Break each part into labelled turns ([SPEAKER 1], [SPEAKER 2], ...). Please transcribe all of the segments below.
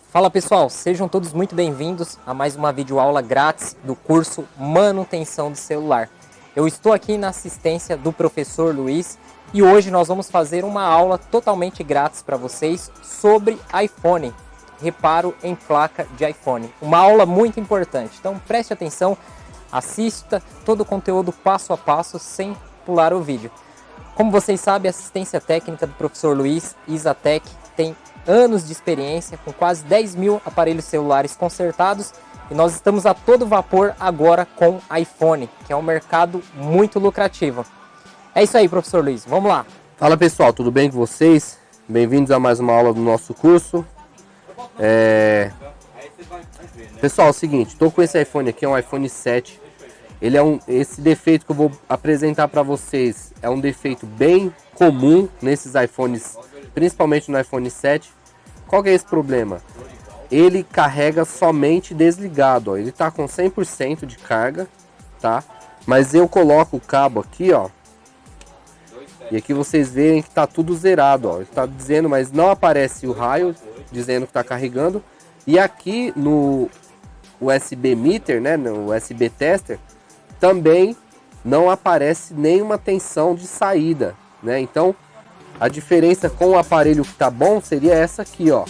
[SPEAKER 1] Fala pessoal, sejam todos muito bem-vindos a mais uma videoaula grátis do curso Manutenção de Celular. Eu estou aqui na assistência do professor Luiz e hoje nós vamos fazer uma aula totalmente grátis para vocês sobre iPhone, reparo em placa de iPhone. Uma aula muito importante, então preste atenção, assista todo o conteúdo passo a passo sem pular o vídeo. Como vocês sabem, a assistência técnica do professor Luiz, Isatec, tem anos de experiência, com quase 10 mil aparelhos celulares consertados, e nós estamos a todo vapor agora com iPhone, que é um mercado muito lucrativo. É isso aí, professor Luiz, vamos lá.
[SPEAKER 2] Fala pessoal, tudo bem com vocês? Bem-vindos a mais uma aula do nosso curso. Pessoal, é o seguinte, estou com esse iPhone aqui, é um iPhone 7. Esse defeito que eu vou apresentar para vocês é um defeito bem comum nesses iPhones, principalmente no iPhone 7. Qual que é esse problema? Ele carrega somente desligado, ó. Ele está com 100% de carga, tá? Mas eu coloco o cabo aqui, ó. E aqui vocês veem que está tudo zerado, ó. Ele está dizendo, mas não aparece o raio dizendo que está carregando. E aqui no USB Meter, né, no USB Tester, também não aparece nenhuma tensão de saída, né? Então, a diferença com o aparelho que tá bom seria essa aqui, ó.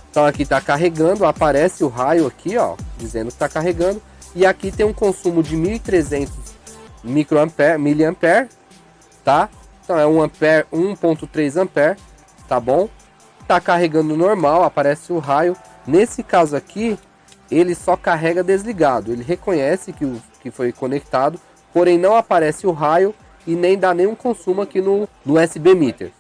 [SPEAKER 2] Então aqui tá carregando, aparece o raio aqui, ó, dizendo que tá carregando. E aqui tem um consumo de 1.300 miliampere, tá? Então é 1 ampere, 1.3 ampere, tá bom? Tá carregando normal, aparece o raio. Nesse caso aqui, ele só carrega desligado. Ele reconhece que foi conectado, porém não aparece o raio e nem dá nenhum consumo aqui no USB Meter.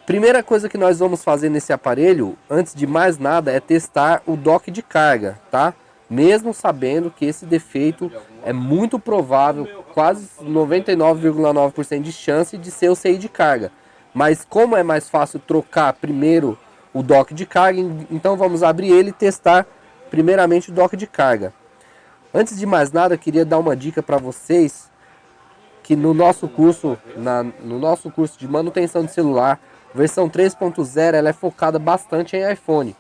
[SPEAKER 2] Primeira coisa que nós vamos fazer nesse aparelho, antes de mais nada, é testar o dock de carga, tá? Mesmo sabendo que esse defeito é muito provável, quase 99,9% de chance de ser o CI de carga. Mas como é mais fácil trocar primeiro o dock de carga, então vamos abrir ele e testar primeiramente o dock de carga. Antes de mais nada, eu queria dar uma dica para vocês que no nosso curso de manutenção de celular, versão 3.0, ela é focada bastante em iPhone.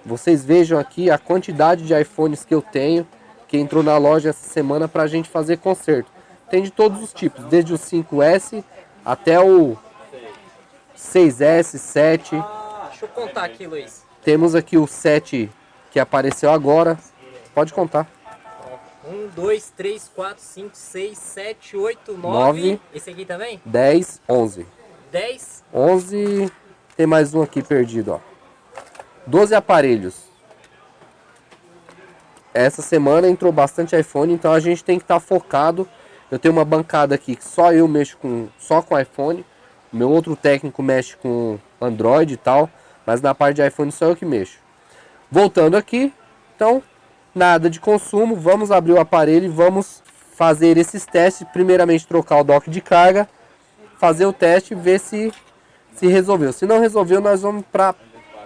[SPEAKER 2] Vocês vejam aqui a quantidade de iPhones que eu tenho, que entrou na loja essa semana para a gente fazer conserto. Tem de todos os tipos, desde o 5S até o 6S, 7.
[SPEAKER 1] Deixa eu contar aqui, Luiz.
[SPEAKER 2] Temos aqui o 7 que apareceu agora. Pode contar.
[SPEAKER 1] 1, 2, 3, 4, 5, 6, 7, 8, 9.
[SPEAKER 2] 9.
[SPEAKER 1] Esse aqui também?
[SPEAKER 2] 10, 11.
[SPEAKER 1] 10.
[SPEAKER 2] 11. Tem mais um aqui perdido, ó. 12 aparelhos. Essa semana entrou bastante iPhone, então a gente tem que estar focado. Eu tenho uma bancada aqui que só eu mexo só com iPhone. Meu outro técnico mexe com Android e tal, mas na parte de iPhone só eu que mexo. Voltando aqui, então, nada de consumo, vamos abrir o aparelho e vamos fazer esses testes. Primeiramente trocar o dock de carga, fazer o teste e ver se resolveu. Se não resolveu, nós vamos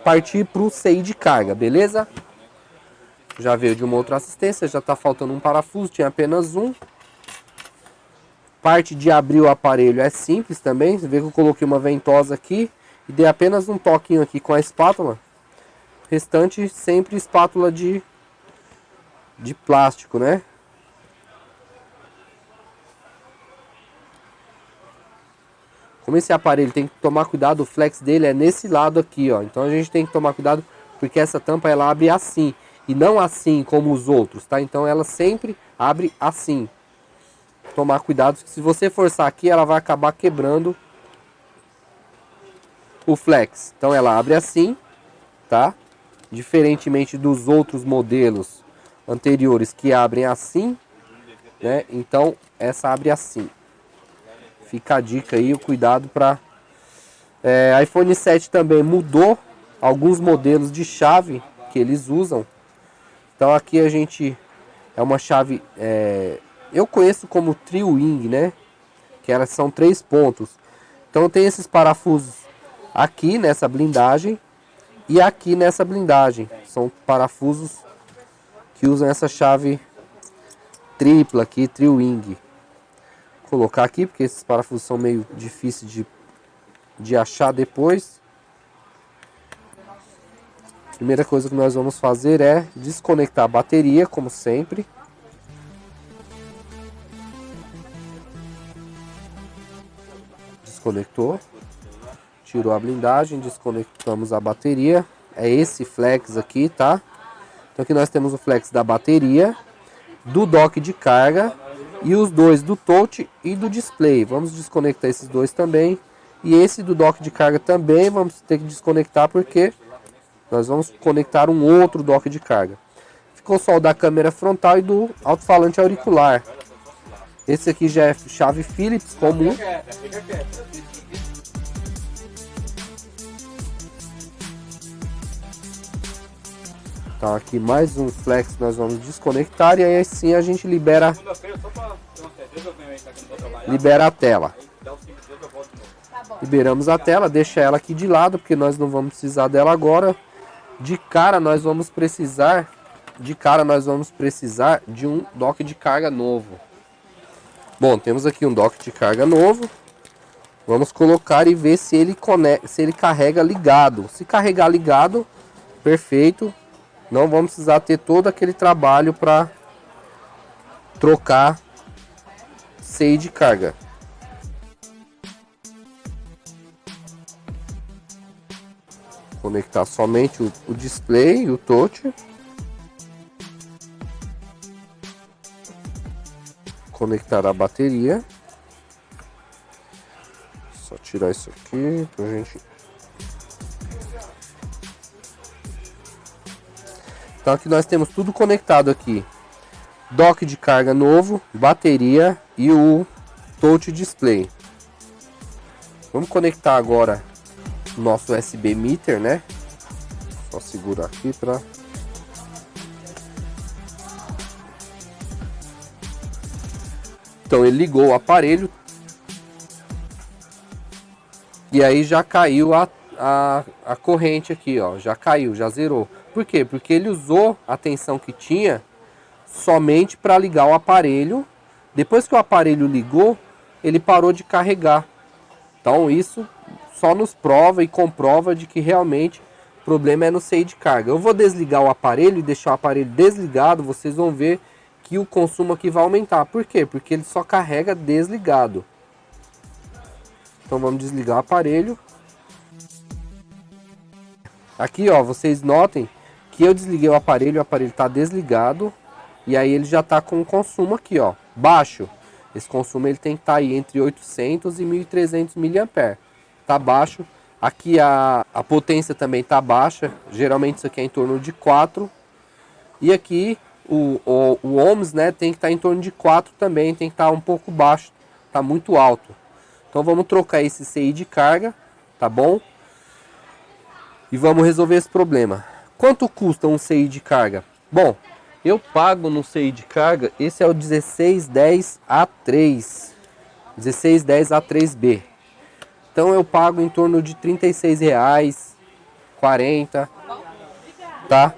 [SPEAKER 2] partir para o CI de carga, beleza? Já veio de uma outra assistência, já está faltando um parafuso, tinha apenas um. Parte de abrir o aparelho é simples também, você vê que eu coloquei uma ventosa aqui e dei apenas um toquinho aqui com a espátula. Restante sempre espátula de plástico, né? Como esse aparelho tem que tomar cuidado, o flex dele é nesse lado aqui, ó. Então a gente tem que tomar cuidado porque essa tampa ela abre assim e não assim como os outros, tá? Então ela sempre abre assim. Tomar cuidado, se você forçar aqui ela vai acabar quebrando o flex. Então ela abre assim, tá? Diferentemente dos outros modelos anteriores que abrem assim, né? Então essa abre assim. Fica a dica aí, o cuidado para iPhone 7 também mudou alguns modelos de chave que eles usam. Então aqui a gente é uma chave, eu conheço como Tri-Wing, né? Que elas são 3 pontos. Então tem esses parafusos aqui nessa blindagem e aqui nessa blindagem. São parafusos que usam essa chave tripla aqui, Tri-Wing. Vou colocar aqui porque esses parafusos são meio difíceis de de achar depois. Primeira coisa que nós vamos fazer é desconectar a bateria, como sempre. Desconectou. Tirou a blindagem, desconectamos a bateria. É esse flex aqui, tá? Então aqui nós temos o flex da bateria, do dock de carga e os dois do touch e do display. Vamos desconectar esses dois também. E esse do dock de carga também vamos ter que desconectar porque nós vamos conectar um outro dock de carga. Ficou só o da câmera frontal e do alto-falante auricular. Esse aqui já é chave Phillips comum. Então aqui mais um flex nós vamos desconectar e aí sim a gente libera a tela. Liberamos a tela, deixa ela aqui de lado porque nós não vamos precisar dela agora. De cara nós vamos precisar de um dock de carga novo. Bom, temos aqui um dock de carga novo. Vamos colocar e ver se ele carrega ligado. Se carregar ligado, perfeito. Não vamos precisar ter todo aquele trabalho para trocar CI de carga. Conectar somente o display e o touch. Conectar a bateria. Só tirar isso aqui pra gente. Então aqui nós temos tudo conectado aqui. Dock de carga novo, bateria e o touch display. Vamos conectar agora o nosso USB meter, né? Só segurar aqui para Então ele ligou o aparelho e aí já caiu a corrente aqui, ó, já caiu, já zerou. Por quê? Porque ele usou a tensão que tinha somente para ligar o aparelho. Depois que o aparelho ligou, ele parou de carregar. Então isso só nos prova e comprova de que realmente o problema é no CI de carga. Eu vou desligar o aparelho e deixar o aparelho desligado, vocês vão ver que o consumo aqui vai aumentar. Por quê? Porque ele só carrega desligado. Então vamos desligar o aparelho. Aqui, ó, vocês notem que eu desliguei o aparelho está desligado. E aí ele já está com o consumo aqui, ó, baixo. Esse consumo ele tem que estar aí entre 800 e 1300 mAh. Tá baixo. Aqui a potência também tá baixa. Geralmente isso aqui é em torno de 4. E aqui o ohms, né, tem que estar em torno de 4 também. Tem que estar um pouco baixo. Tá muito alto. Então vamos trocar esse CI de carga, tá bom? E vamos resolver esse problema. Quanto custa um CI de carga? Bom, eu pago no CI de carga, esse é o 1610A3. 1610A3B. Então eu pago em torno de R$36, 40, tá?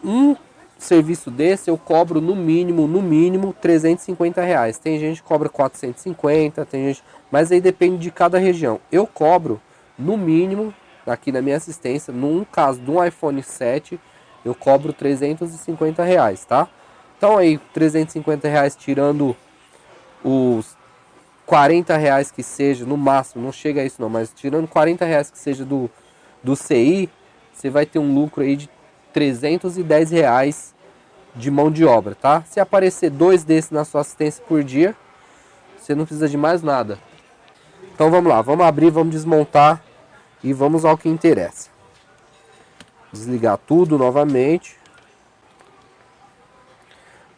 [SPEAKER 2] Um serviço desse eu cobro no mínimo R$350. Tem gente que cobra 450, tem gente, mas aí depende de cada região. Eu cobro no mínimo, aqui na minha assistência, num caso de um iPhone 7, eu cobro R$350, tá? Então aí R$350 tirando os R$40 que seja, no máximo, não chega a isso não, mas tirando R$40 que seja do CI, você vai ter um lucro aí de R$310 de mão de obra, tá? Se aparecer 2 desses na sua assistência por dia, você não precisa de mais nada. Então vamos lá, vamos abrir, vamos desmontar e vamos ao que interessa. Desligar tudo novamente.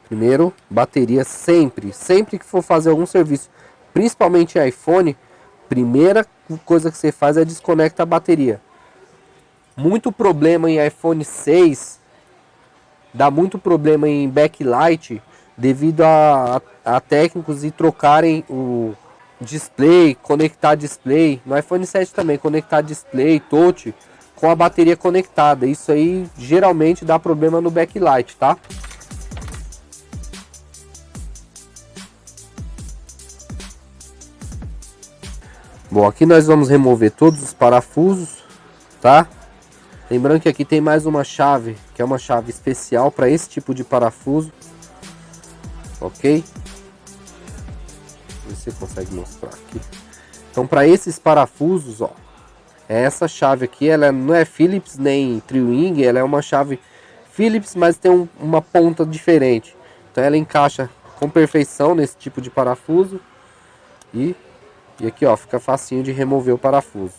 [SPEAKER 2] Primeiro, bateria sempre que for fazer algum serviço, principalmente em iPhone, primeira coisa que você faz é desconecta a bateria. Muito problema em iPhone 6, dá muito problema em backlight devido a técnicos e trocarem o display, conectar display. No iPhone 7 também, conectar display, touch com a bateria conectada. Isso aí geralmente dá problema no backlight, tá? Bom, aqui nós vamos remover todos os parafusos, tá? Lembrando que aqui tem mais uma chave, que é uma chave especial para esse tipo de parafuso. Ok? Você consegue mostrar aqui. Então, para esses parafusos, ó, essa chave aqui, ela não é Phillips nem Tri-Wing, ela é uma chave Phillips, mas tem uma ponta diferente. Então, ela encaixa com perfeição nesse tipo de parafuso. E aqui, ó, fica facinho de remover o parafuso.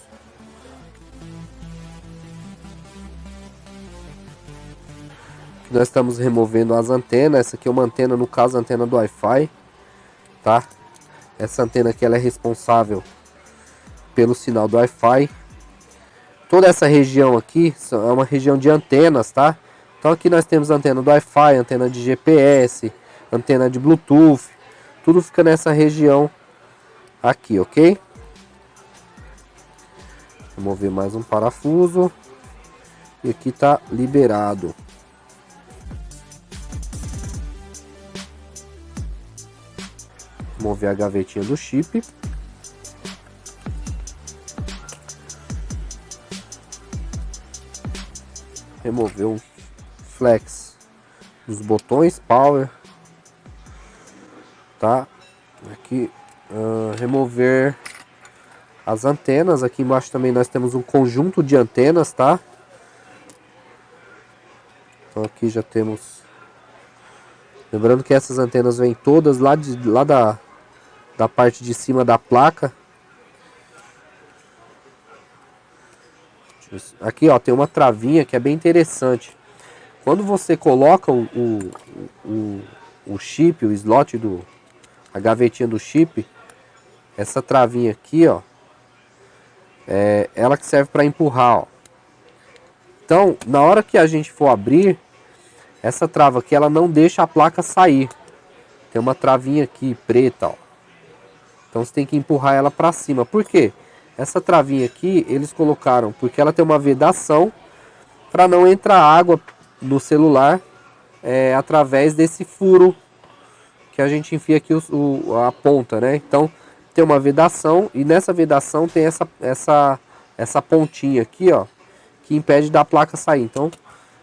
[SPEAKER 2] Aqui nós estamos removendo as antenas. Essa aqui é uma antena, no caso, a antena do Wi-Fi, tá? Essa antena aqui, ela é responsável pelo sinal do Wi-Fi. Toda essa região aqui é uma região de antenas, tá? Então aqui nós temos antena do Wi-Fi, antena de GPS, antena de Bluetooth. Tudo fica nessa região aqui, ok? Remover mais um parafuso. E aqui está liberado. Remover a gavetinha do chip. Remover o flex dos botões power, tá? Aqui remover as antenas. Aqui embaixo também nós temos um conjunto de antenas, tá? Então aqui já temos, lembrando que essas antenas vêm todas lá da parte de cima da placa. Aqui, ó, tem uma travinha que é bem interessante. Quando você coloca o chip, o slot a gavetinha do chip, essa travinha aqui, ó, é ela que serve para empurrar, ó. Então, na hora que a gente for abrir, essa trava aqui, ela não deixa a placa sair. Tem uma travinha aqui preta, ó. Então você tem que empurrar ela para cima. Por quê? Essa travinha aqui eles colocaram porque ela tem uma vedação para não entrar água no celular através desse furo que a gente enfia aqui a ponta, né? Então tem uma vedação e nessa vedação tem essa pontinha aqui, ó, que impede da placa sair. Então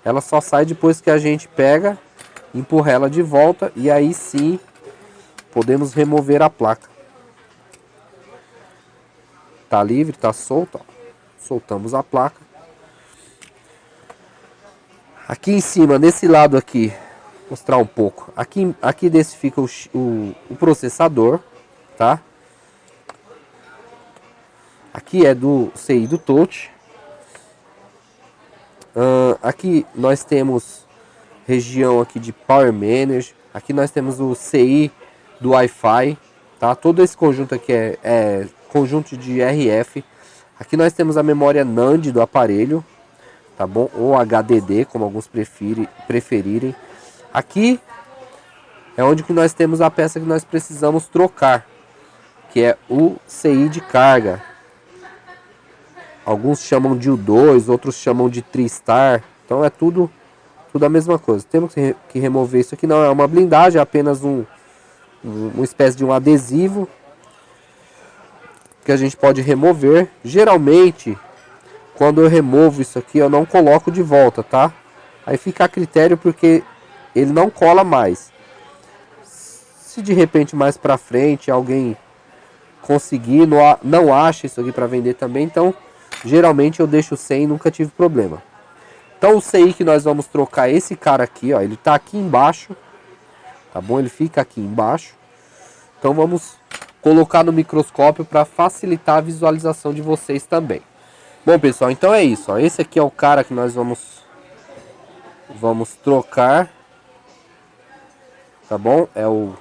[SPEAKER 2] ela só sai depois que a gente pega, empurra ela de volta e aí sim podemos remover a placa. Tá livre, tá solto, ó. Soltamos a placa. Aqui em cima, nesse lado aqui, vou mostrar um pouco. Aqui desse fica o processador, tá? Aqui é do CI do touch. Aqui nós temos região aqui de Power Manager. Aqui nós temos o CI do Wi-Fi, tá? Todo esse conjunto aqui é conjunto de RF. Aqui nós temos a memória NAND do aparelho, tá bom? Ou HDD, como alguns preferirem. Aqui é onde que nós temos a peça que nós precisamos trocar, que é o CI de carga. Alguns chamam de U2, outros chamam de TriStar. Então é tudo a mesma coisa. Temos que remover isso aqui. Não é uma blindagem, é apenas uma espécie de um adesivo que a gente pode remover. Geralmente, quando eu removo isso aqui, eu não coloco de volta, tá? Aí fica a critério porque ele não cola mais. Se de repente mais pra frente alguém conseguir, não acha isso aqui para vender também, então geralmente eu deixo sem, nunca tive problema. Então o CI que nós vamos trocar é esse cara aqui, ó, ele tá aqui embaixo, tá bom? Ele fica aqui embaixo. Então vamos colocar no microscópio para facilitar a visualização de vocês também. Bom, pessoal, então é isso, ó. Esse aqui é o cara que nós vamos trocar, tá bom? É o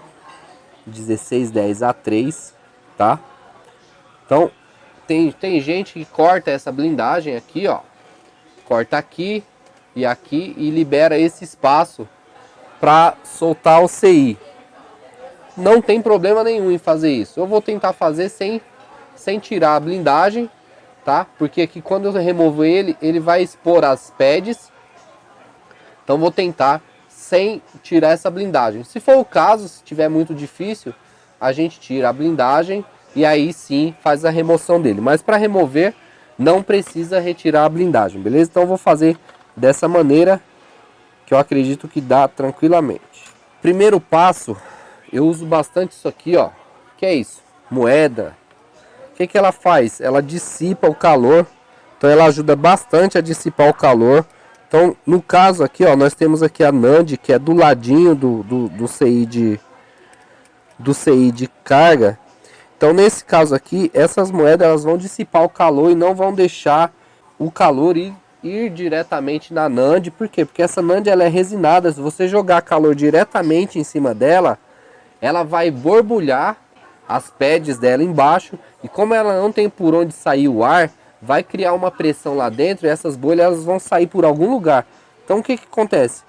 [SPEAKER 2] 1610A3, tá? Então tem gente que corta essa blindagem aqui, ó, corta aqui e libera esse espaço para soltar o CI. Não tem problema nenhum em fazer isso. Eu vou tentar fazer sem tirar a blindagem, tá? Porque aqui quando eu removo ele vai expor as pads. Então vou tentar sem tirar essa blindagem. Se for o caso, se tiver muito difícil, a gente tira a blindagem e aí sim faz a remoção dele. Mas para remover não precisa retirar a blindagem, beleza? Então eu vou fazer dessa maneira que eu acredito que dá tranquilamente. Primeiro passo, eu uso bastante isso aqui, ó. Que é isso? Moeda. O que que ela faz? Ela dissipa o calor. Então ela ajuda bastante a dissipar o calor. Então no caso aqui, ó, nós temos aqui a NAND, que é do ladinho do CI de carga. Então nesse caso aqui, essas moedas elas vão dissipar o calor e não vão deixar o calor ir diretamente na NAND. Por quê? Porque essa NAND ela é resinada. Se você jogar calor diretamente em cima dela, ela vai borbulhar as pads dela embaixo. E como ela não tem por onde sair o ar, vai criar uma pressão lá dentro e essas bolhas elas vão sair por algum lugar. Então o que que acontece?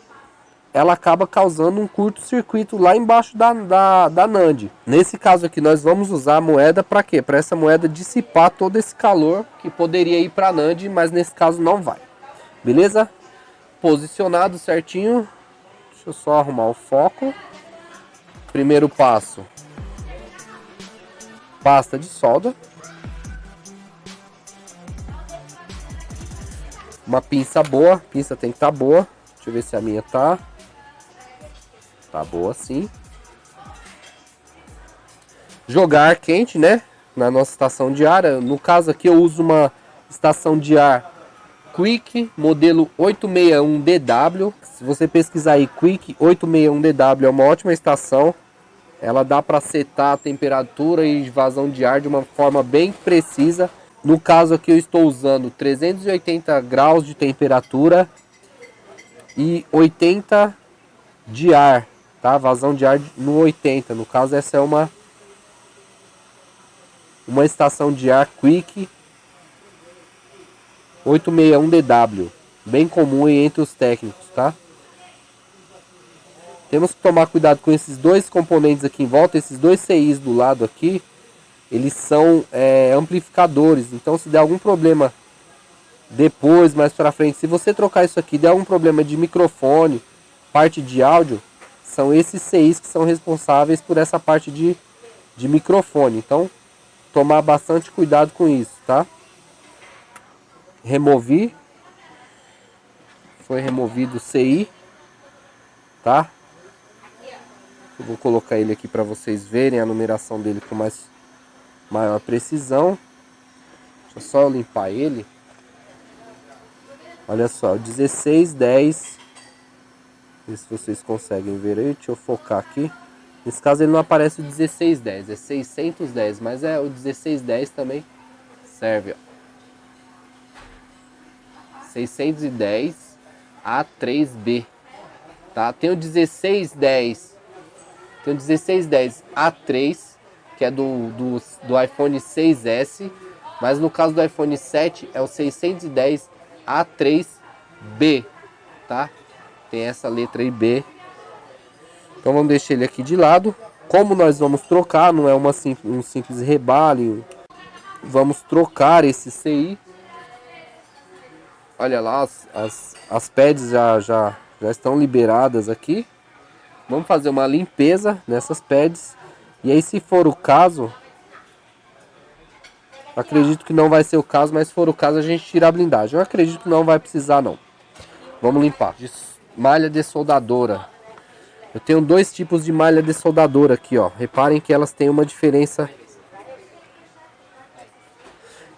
[SPEAKER 2] Ela acaba causando um curto-circuito lá embaixo da NAND. Nesse caso aqui nós vamos usar a moeda para quê? Para essa moeda dissipar todo esse calor que poderia ir para a NAND, mas nesse caso não vai. Beleza? Posicionado certinho. Deixa eu só arrumar o foco. Primeiro passo. Pasta de solda. Uma pinça boa. A pinça tem que estar boa. Deixa eu ver se a minha tá. Tá boa sim. Jogar ar quente, né? Na nossa estação de ar. No caso aqui eu uso uma estação de ar Quick, modelo 861DW. Se você pesquisar aí Quick 861DW é uma ótima estação. Ela dá para setar a temperatura e vazão de ar de uma forma bem precisa. No caso aqui eu estou usando 380 graus de temperatura e 80 de ar, tá? Vazão de ar no 80. No caso essa é uma estação de ar Quick 861DW, bem comum entre os técnicos, tá? Temos que tomar cuidado com esses dois componentes aqui em volta, esses dois CIs do lado aqui, eles são amplificadores, então se der algum problema depois, mais pra frente, se você trocar isso aqui, der algum problema de microfone, parte de áudio, são esses CIs que são responsáveis por essa parte de microfone, então tomar bastante cuidado com isso, tá? Removi, foi removido o CI, tá? Eu vou colocar ele aqui para vocês verem a numeração dele com maior precisão. Deixa só eu limpar ele. Olha só, 1610. Ver se vocês conseguem ver aí. Deixa eu focar aqui. Nesse caso ele não aparece o 1610, é 610, mas o 1610 também serve, ó. 610 A3B, tá? Tem o 1610, A3, que é do iPhone 6S, mas no caso do iPhone 7 é o 610 A3B, tá? Tem essa letra aí B. Então vamos deixar ele aqui de lado. Como nós vamos trocar, não é um simples rebale, vamos trocar esse CI. Olha lá, as pads já estão liberadas aqui. Vamos fazer uma limpeza nessas pads. E aí, se for o caso, acredito que não vai ser o caso, mas se for o caso a gente tira a blindagem. Eu acredito que não vai precisar não. Vamos limpar. Malha dessoldadora. Eu tenho dois tipos de malha dessoldadora aqui, ó. Reparem que elas têm uma diferença.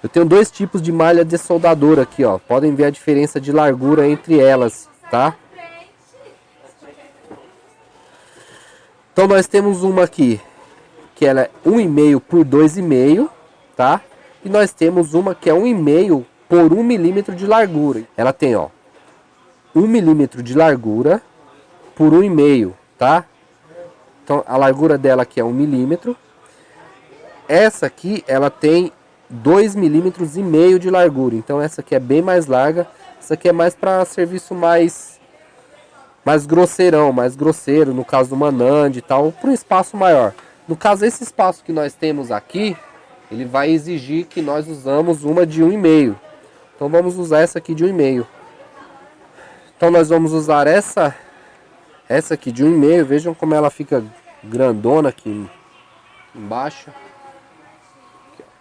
[SPEAKER 2] Eu tenho dois tipos de malha dessoldadora aqui, ó. Podem ver a diferença de largura entre elas, tá? Então nós temos uma aqui que ela é 1,5 por 2,5, tá? E nós temos uma que é 1,5 por 1 milímetro de largura. Ela tem, ó, 1 milímetro de largura por 1,5, tá? Então a largura dela aqui é 1 milímetro. Essa aqui ela tem 2,5 milímetros de largura. Então essa aqui é bem mais larga. Essa aqui é mais para serviço mais grosseirão, mais grosseiro, no caso do NAND e tal, para um espaço maior. No caso, esse espaço que nós temos aqui, ele vai exigir que nós usamos uma de 1,5. Então vamos usar essa aqui de 1,5. Então nós vamos usar essa aqui de 1,5. Vejam como ela fica grandona aqui embaixo.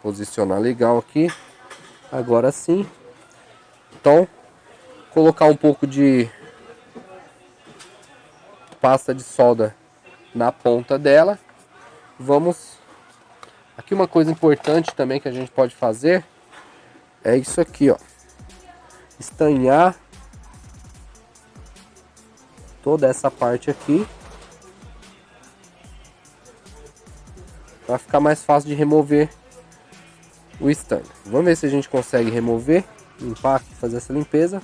[SPEAKER 2] Posicionar legal aqui. Agora sim. Então, colocar um pouco de pasta de solda na ponta dela. Vamos... Aqui uma coisa importante também que a gente pode fazer é isso aqui, ó. Estanhar toda essa parte aqui para ficar mais fácil de remover o estanho. Vamos ver se a gente consegue remover, limpar aqui, fazer essa limpeza.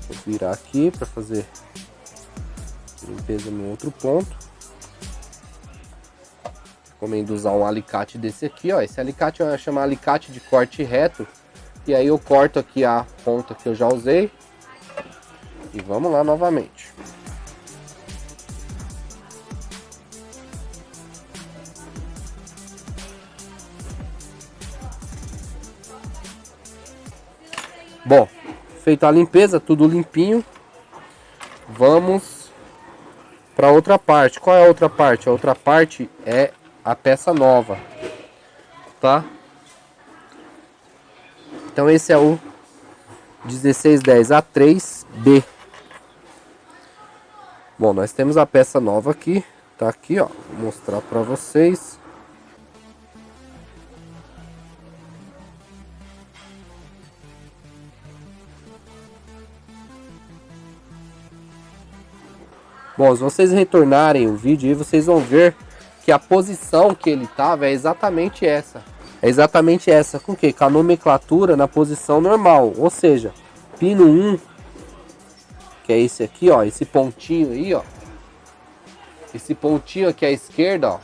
[SPEAKER 2] Vou virar aqui para fazer limpeza no outro ponto. Recomendo usar um alicate desse aqui, ó. Esse alicate chama alicate de corte reto. E aí eu corto aqui a ponta que eu já usei. E vamos lá novamente. Bom, feita a limpeza, tudo limpinho. Vamos para outra parte. Qual é a outra parte? A outra parte é a peça nova, tá? Então esse é o 1610 A3B. Bom, nós temos a peça nova aqui, tá aqui, ó. Vou mostrar para vocês. Bom, se vocês retornarem o vídeo aí, vocês vão ver que a posição que ele tava é exatamente essa. É exatamente essa. Com o quê? Com a nomenclatura na posição normal. Ou seja, pino 1, que é esse aqui, ó. Esse pontinho aí, ó. Esse pontinho aqui à esquerda, ó.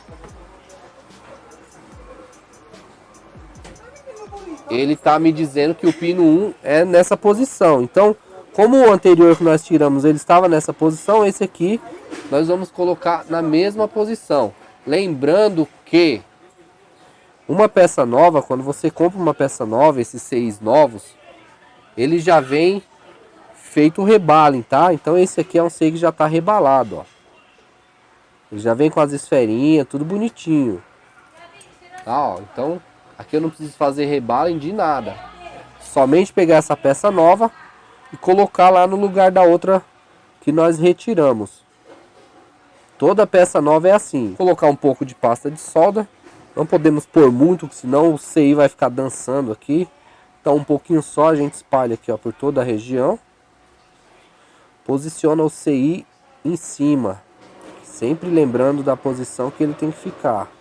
[SPEAKER 2] Ele tá me dizendo que o pino 1 é nessa posição. Então, como o anterior que nós tiramos, ele estava nessa posição, esse aqui nós vamos colocar na mesma posição. Lembrando que uma peça nova, quando você compra uma peça nova, esses 6 novos, ele já vem feito o rebalem, tá? Então esse aqui é um 6 que já está rebalado, ó. Ele já vem com as esferinhas, tudo bonitinho. Tá, ó. Então aqui eu não preciso fazer rebalem de nada. Somente pegar essa peça nova e colocar lá no lugar da outra que nós retiramos. Toda peça nova é assim. Colocar um pouco de pasta de solda. Não podemos pôr muito, senão o CI vai ficar dançando aqui. Então um pouquinho só a gente espalha aqui, ó, por toda a região. Posiciona o CI em cima. Sempre lembrando da posição que ele tem que ficar.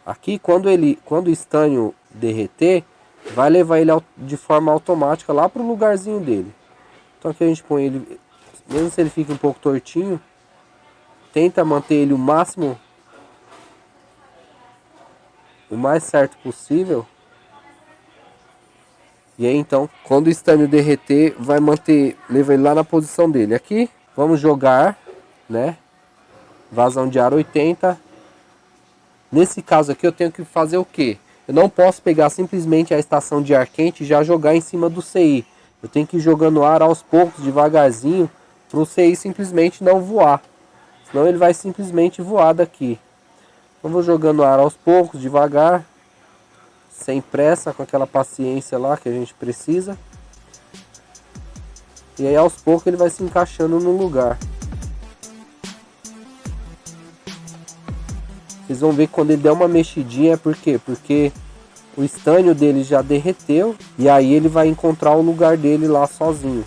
[SPEAKER 2] Aqui quando o estanho derreter, vai levar ele de forma automática lá para o lugarzinho dele. Então aqui a gente põe ele, mesmo se ele fica um pouco tortinho, tenta manter ele o máximo, o mais certo possível. E aí então, quando o estanho derreter, vai manter, leva ele lá na posição dele. Aqui, vamos jogar, né? Vazão de ar 80. Nesse caso aqui eu tenho que fazer o quê? Eu não posso pegar simplesmente a estação de ar quente e já jogar em cima do CI. Eu tenho que ir jogando ar aos poucos, devagarzinho, para o CI simplesmente não voar. Senão ele vai simplesmente voar daqui. Então vou jogando ar aos poucos, devagar, sem pressa, com aquela paciência lá que a gente precisa. E aí aos poucos ele vai se encaixando no lugar. Vocês vão ver que quando ele der uma mexidinha, por quê? Porque o estanho dele já derreteu e aí ele vai encontrar o lugar dele lá sozinho.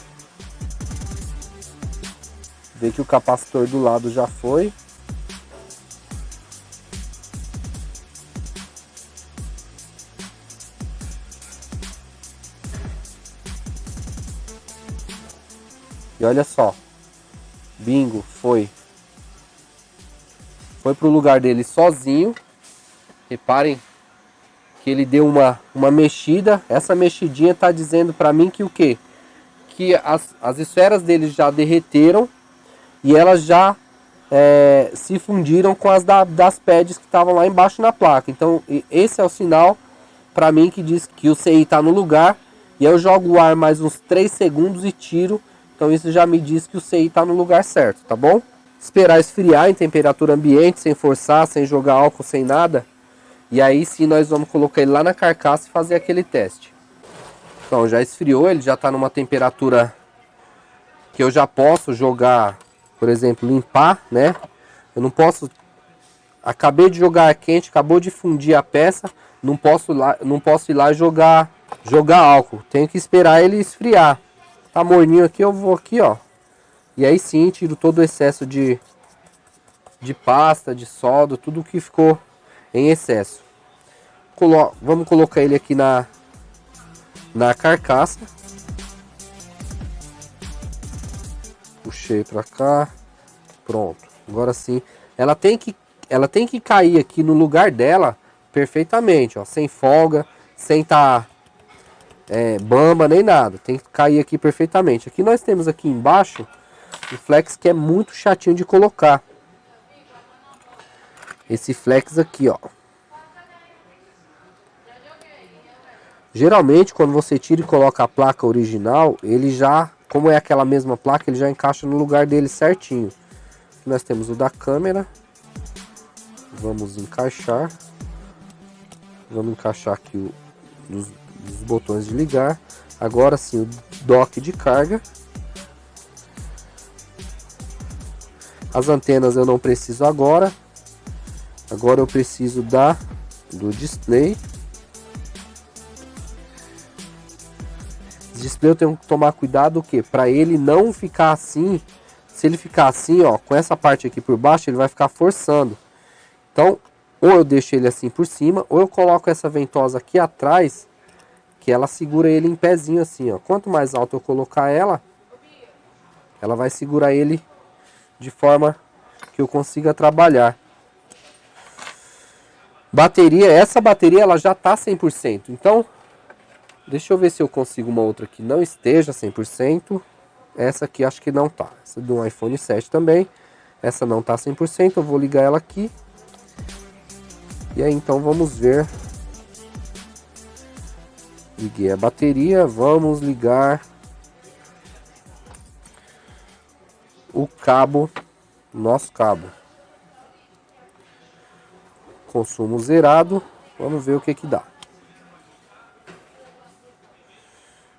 [SPEAKER 2] Vê que o capacitor do lado já foi. E olha só. Bingo, foi. Foi pro lugar dele sozinho. Reparem que ele deu uma mexida. Essa mexidinha está dizendo para mim que o quê? Que as esferas dele já derreteram e elas já se fundiram com as das pads que estavam lá embaixo na placa. Então esse é o sinal para mim que diz que o CI está no lugar. E aí eu jogo o ar mais uns 3 segundos e tiro. Então isso já me diz que o CI está no lugar certo, tá bom? Esperar esfriar em temperatura ambiente, sem forçar, sem jogar álcool, sem nada. E aí sim nós vamos colocar ele lá na carcaça e fazer aquele teste. Então já esfriou, ele já está numa temperatura que eu já posso jogar, por exemplo, limpar, né? Eu não posso... Acabei de jogar quente, acabou de fundir a peça, não posso ir lá jogar álcool. Tenho que esperar ele esfriar. Tá morninho aqui, eu vou aqui, ó. E aí sim, tiro todo o excesso de pasta, de solda, tudo que ficou em excesso. Vamos colocar ele aqui na carcaça. Puxei pra cá. Pronto. Agora sim. Ela tem que cair aqui no lugar dela perfeitamente, ó. Sem folga, sem tá bamba nem nada. Tem que cair aqui perfeitamente. Aqui nós temos aqui embaixo o flex que é muito chatinho de colocar. Esse flex aqui, ó. Geralmente quando você tira e coloca a placa original, ele já, como é aquela mesma placa, ele já encaixa no lugar dele certinho. Aqui nós temos o da câmera. Vamos encaixar. Vamos encaixar aqui os botões de ligar. Agora sim o dock de carga. As antenas eu não preciso agora. Agora eu preciso do display. Esse display eu tenho que tomar cuidado o quê? Para ele não ficar assim. Se ele ficar assim, ó, com essa parte aqui por baixo, ele vai ficar forçando. Então, ou eu deixo ele assim por cima, ou eu coloco essa ventosa aqui atrás, que ela segura ele em pezinho assim, ó. Quanto mais alto eu colocar ela vai segurar ele de forma que eu consiga trabalhar. Bateria, essa bateria ela já tá 100%. Então, deixa eu ver se eu consigo uma outra que não esteja 100%. Essa aqui acho que não tá. Essa do iPhone 7 também. Essa não tá 100%, eu vou ligar ela aqui. E aí então vamos ver. Liguei a bateria, vamos ligar o cabo, nosso cabo. Consumo zerado, vamos ver o que dá.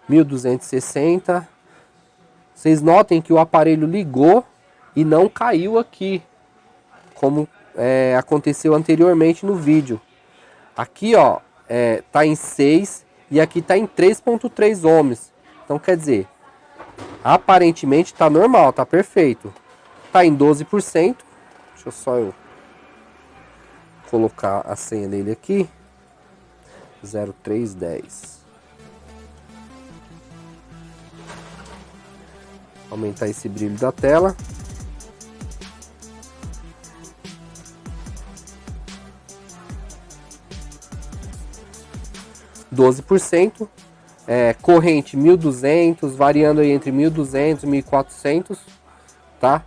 [SPEAKER 2] 1260. Vocês notem que o aparelho ligou e não caiu aqui, como aconteceu anteriormente no vídeo. Aqui, ó, tá em 6 e aqui tá em 3.3 ohms. Então quer dizer, aparentemente tá normal, tá perfeito. Tá em 12%. Deixa eu só colocar a senha dele aqui. 0310. Aumentar esse brilho da tela. Corrente 1200, variando aí entre 1200 e 1400, tá?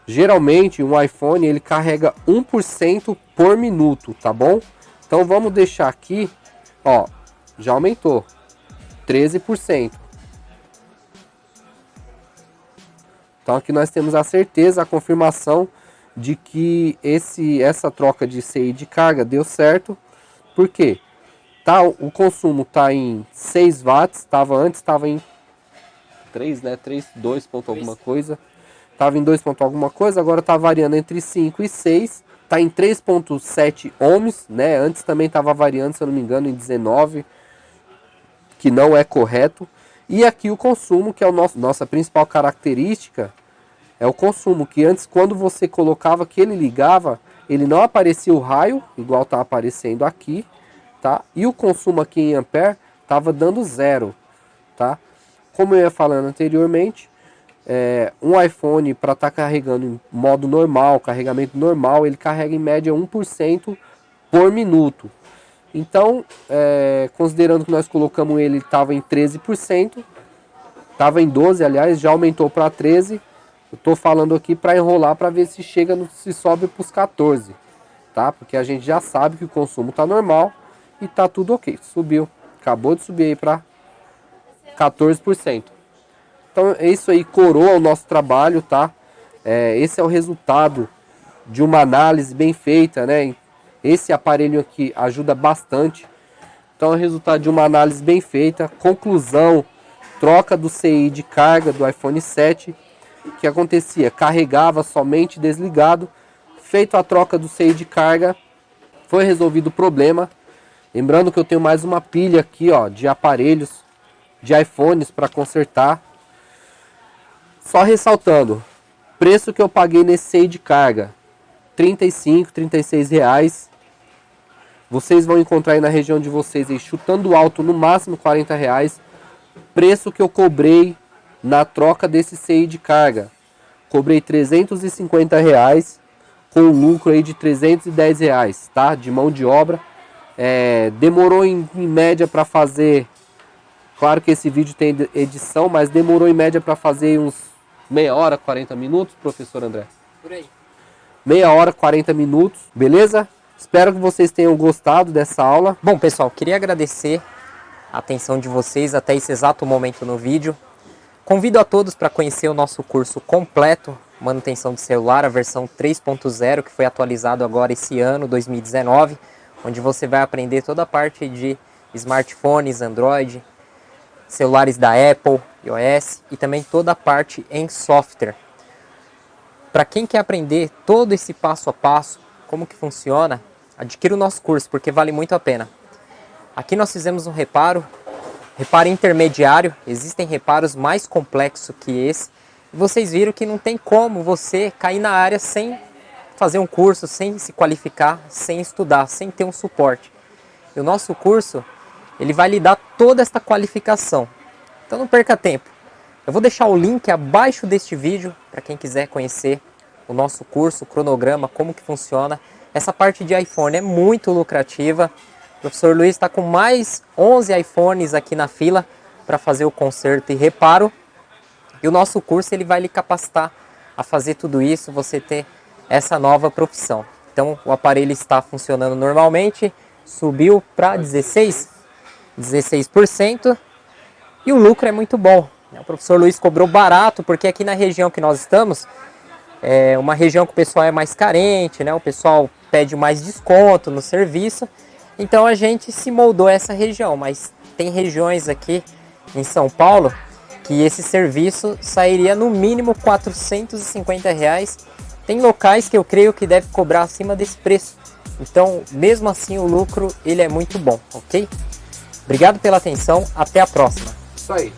[SPEAKER 2] Geralmente um iPhone ele carrega 1% por minuto, tá bom? Então vamos deixar aqui, ó, já aumentou 13%. Então aqui nós temos a certeza, a confirmação de que essa troca de CI de carga deu certo. Por quê? Tá, o consumo está em 6 watts, antes estava em 3, né? 2 ponto alguma coisa. Estava em 2 ponto alguma coisa, agora está variando entre 5 e 6. Está em 3.7 ohms, né? Antes também estava variando, se eu não me engano, em 19, que não é correto. E aqui o consumo, que é nossa principal característica, é o consumo, que antes quando você colocava que ele ligava, ele não aparecia o raio, igual está aparecendo aqui. Tá? E o consumo aqui em ampere estava dando 0, tá? Como eu ia falando anteriormente, um iPhone para estar carregando em modo normal, carregamento normal, ele carrega em média 1% por minuto. Então, considerando que nós colocamos ele estava em 13%, estava em 12%, aliás, já aumentou para 13%. Eu estou falando aqui para enrolar para ver se se sobe para os 14%, tá? Porque a gente já sabe que o consumo está normal. e tá tudo ok. Subiu. Acabou de subir aí para 14%. Então isso aí coroa o nosso trabalho, tá? Esse é o resultado de uma análise bem feita, né? Esse aparelho aqui ajuda bastante. Então é o resultado de uma análise bem feita. Conclusão, troca do CI de carga do iPhone 7. O que acontecia? Carregava somente desligado. Feito a troca do CI de carga, foi resolvido o problema. Lembrando que eu tenho mais uma pilha aqui, ó, de aparelhos, de iPhones para consertar. Só ressaltando, preço que eu paguei nesse CI de carga, R$35, R$36. Vocês vão encontrar aí na região de vocês, aí, chutando alto, no máximo R$40. Preço que eu cobrei na troca desse CI de carga. Cobrei R$350, com um lucro aí de R$310, tá? De mão de obra. Demorou em média para fazer. Claro que esse vídeo tem edição, mas demorou em média para fazer uns meia hora, 40 minutos, professor André?
[SPEAKER 1] Por aí.
[SPEAKER 2] Meia hora, 40 minutos, beleza? Espero que vocês tenham gostado dessa aula.
[SPEAKER 1] Bom, pessoal, queria agradecer a atenção de vocês até esse exato momento no vídeo. Convido a todos para conhecer o nosso curso completo, manutenção de celular, a versão 3.0, que foi atualizado agora esse ano, 2019, onde você vai aprender toda a parte de smartphones, Android, celulares da Apple, iOS e também toda a parte em software. Para quem quer aprender todo esse passo a passo, como que funciona, adquira o nosso curso, porque vale muito a pena. Aqui nós fizemos um reparo intermediário, existem reparos mais complexos que esse, e vocês viram que não tem como você cair na área sem fazer um curso, sem se qualificar, sem estudar, sem ter um suporte. E o nosso curso, ele vai lhe dar toda esta qualificação. Então não perca tempo. Eu vou deixar o link abaixo deste vídeo para quem quiser conhecer o nosso curso, o cronograma, como que funciona. Essa parte de iPhone é muito lucrativa. O professor Luiz está com mais 11 iPhones aqui na fila para fazer o conserto e reparo. E o nosso curso ele vai lhe capacitar a fazer tudo isso, você ter essa nova profissão. Então o aparelho está funcionando normalmente, subiu para 16% e o lucro é muito bom. O professor Luiz cobrou barato, porque aqui na região que nós estamos, é uma região que o pessoal é mais carente, né? O pessoal pede mais desconto no serviço, então a gente se moldou a essa região, mas tem regiões aqui em São Paulo que esse serviço sairia no mínimo R$450. Tem locais que eu creio que deve cobrar acima desse preço. Então, mesmo assim, o lucro ele é muito bom, ok? Obrigado pela atenção, até a próxima.
[SPEAKER 2] Isso aí.